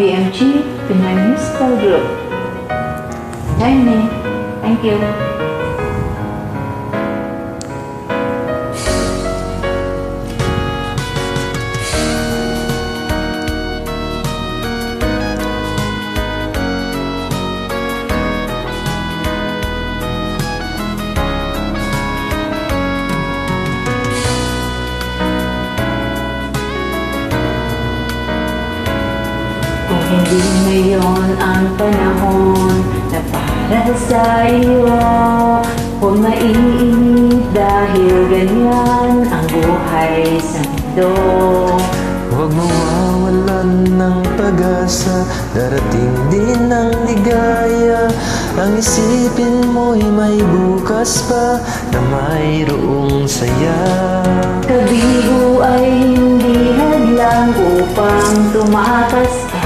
PMG, Pinoy Musical Group. Join me. Thank you. Hindi ngayon ang panahon na para sa iyo. Huwag maiinip dahil ganyan ang buhay sa mundo. Huwag mawawalan ng pag-asa, darating din ang ligaya. Ang isipin mo'y may bukas pa na mayroong saya. Kabigo ay hindi hadlang upang tumakas ka.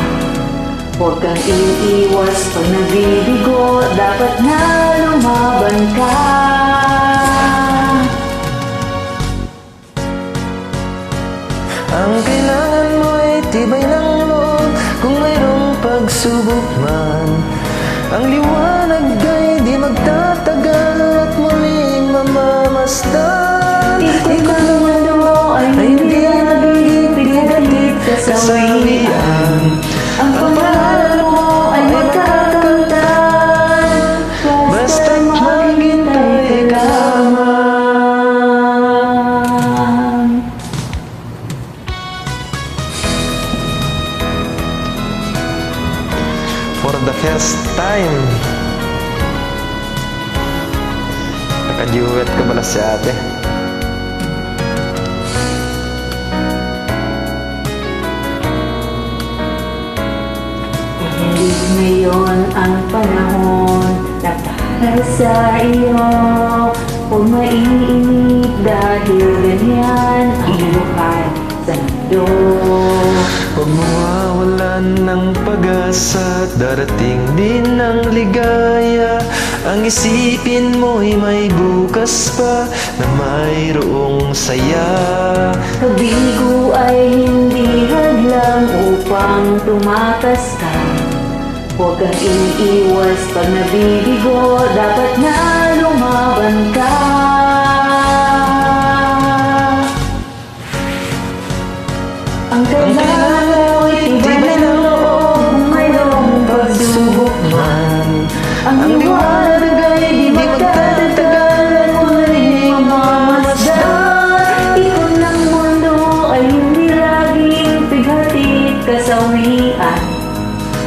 Huwag kang iiwas pag nabibigo, dapat na lumaban ka. Ang kailangan mo ay tibay ng loob kung mayroong pagsubok man. Ang liwanag ay di magtatagal at muling mamamasdan. Ikot ng mundo ay hindi nagiging pinagalit kasawian. Ang pangalan mo ay magkakamtan, basta't maghintay ka lamang. For the first time, nakaduet ka pala si ate. Hindi ngayon ang panahon na para sa iyo. Huwag maiinip dahil ganyan ang buhay sa mundo. Huwag mawawalan ng pag-asa, darating din ang ligaya. Ang isipin mo'y may bukas pa na mayroong saya. Kabigo ay hindi hadlang upang tumakas ka. Huwag kang iiwas pag nabibigo, dapat na lumaban ka. Ang kailangan mo ay tibay ng loob kung mayroong pagsubok man. Ang liwanag ay di magtatagal at muling mamamasdan. Ikot ng mundo ay hindi laging pighatid kasawian.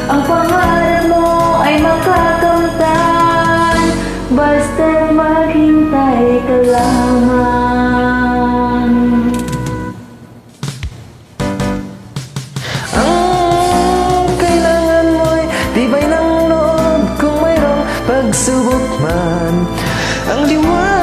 Ang pangarap mo ay makakamtan, basta maghintay ka lamang. Ang kailangan mo'y tibay ng loob kung mayroong pagsubok man. Ang liwanag